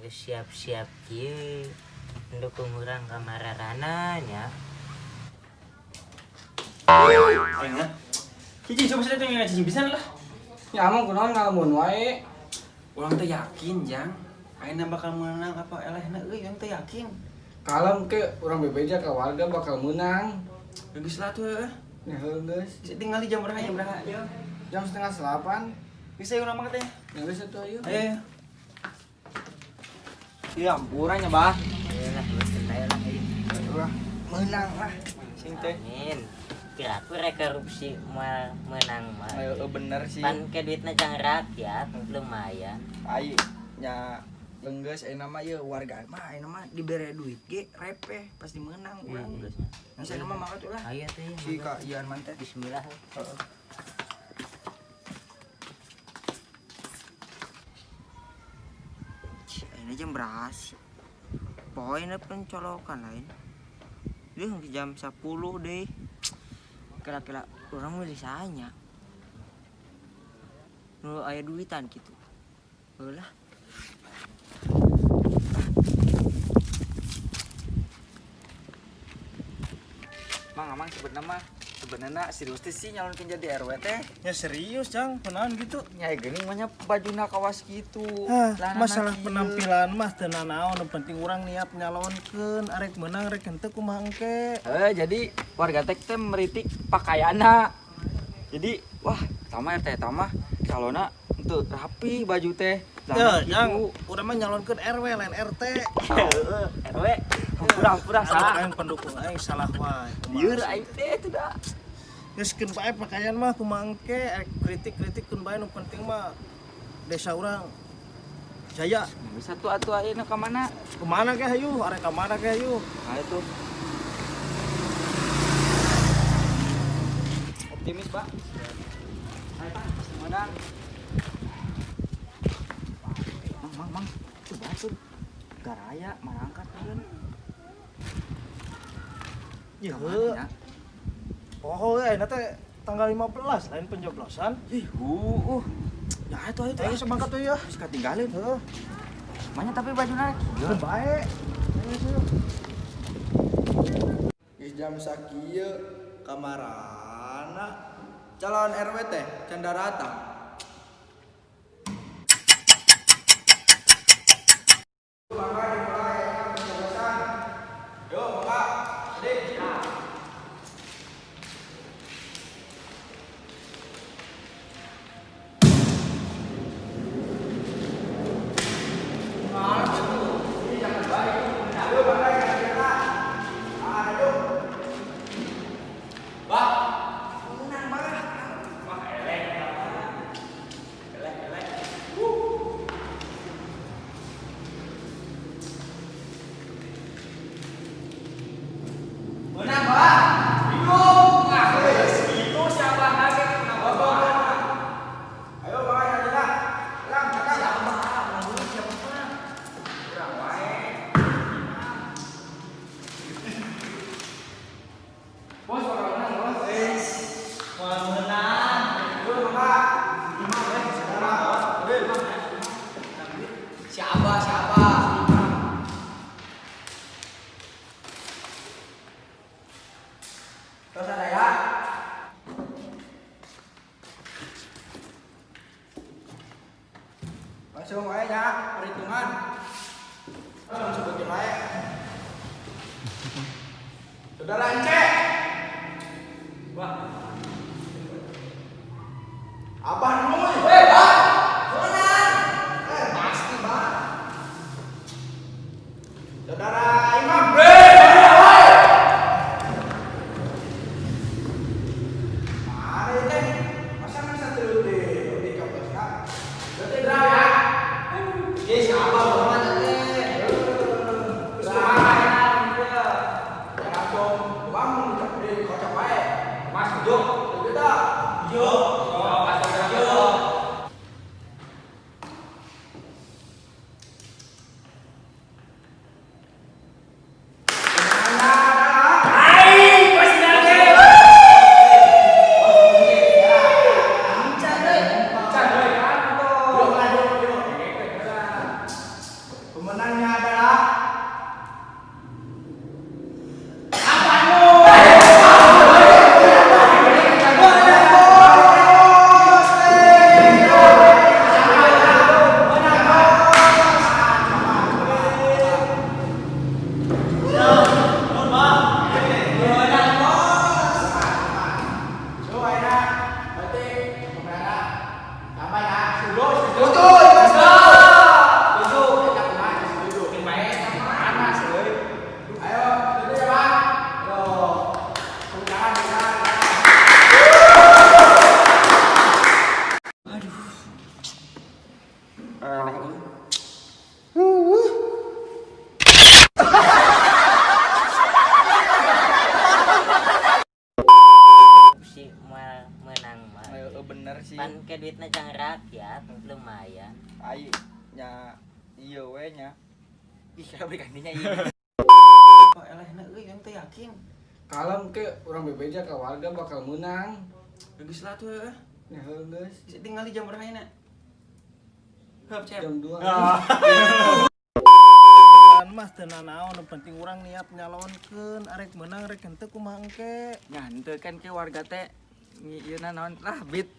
siap-siap kieu mendukung urang kamararana nya. Ayeuna. Cicing coba saya teh ngacicing pisan lah. Ya amang kunaon ngalamun wae. Urang teh yakin, Jang. Ayeuna bakal menang apa elehna euy, urang teh yakin. Kalem ke urang bebeja ka warga bakal menang. Geus lah tuh. Ya geus. Bisa tinggal di jam berapa ya? Jam 7:30. Bisa urang mah teh. Ya geus atuh ayo. Ayo. Iya, ampurannya, Bah. Ayolah bener lah Urang menang lah. Sing teh. amin. Kira-kira korupsi menang mah. Ayo bener sih. Pan ke duitna jang rakyat lumayan. Ayo nya leunggeus ayeuna mah ieu warga mah ayeuna mah dibere duit ge repeh pasti menang urang. Nah saya mah mangga tuh lah. Ayo teh. Si Kak Ian mah teh. Bismillah. Heeh. Ayeuna jam beras. Poinnya pencolokan lain. Dia jam 10 deh. Kira-kira orang mau disanya. Nu aya duitan gitu. Heulah. Mang sebenarnya serius teh sih nyalonkeun jadi RW teh. Ya serius Jang, kenaon gitu. Nyai geuning mah nya bajuna kawas gitu. Masalah penampilan mah teu nanaon, nu penting urang niat nyalonkeun, arek menang rek henteu kumaha engke. Jadi warga teh meritik pakaianna. Jadi wah, tama RT tama calona untuk rapi baju teh. Ya, Jang, urang mah nyalonkeun RW lain RT. Heeh, RW. Pura-pura salah. Aing pendukung aing salah wae. Ieu aing teh teh da. Geus keun bae pakaian mah kumaha engke, kritik-kritik keun bae nu penting mah desa urang jaya. Bisa tuh atuh ayeuna ka mana? Kemana ke hayu? Arek ka mana ke hayu? Nah itu. Optimis, Pak. Ayo, Pak, pasti menang. Mang. Coba tuh. Garaya marangkat kan. Ya, oh, ayeuna teh tanggal 15 lain pencoblosan. Ya itu. Ayo semangkat tuh ya. Terus ketinggalin. Heeh. Mana tapi bajuna Keun bae. Geus jam sakieu kamarana calon RW teh canda datang. Terus ada ya. Langsung wae ya, perhitungan. Langsung sebutin wae. Saudara Ence. Wah. Abah Nuy. Bang. Menang. Pasti, Bang. Saudara Imam. Mas, yuk, kita. Yuk. Korupsi menang mah. Bener sih. Pan ke duitna jang rakyat lumayan. Ayo nya iya we nya. Ih, kalau beri gantinya iya. Kok elehna euy yang teh yakin. Kalem ke orang bebeja ke warga bakal menang. Geus lah tuh heuh. Ya geus. Bisa tinggal di jam berapa ini? Heup cep. Jam 2. Kan mah teu nanaon, nu penting urang niat nyalonkeun arek menang rek henteu kumaha engke. Nya henteu kan ke warga teh ieu naon lah bit.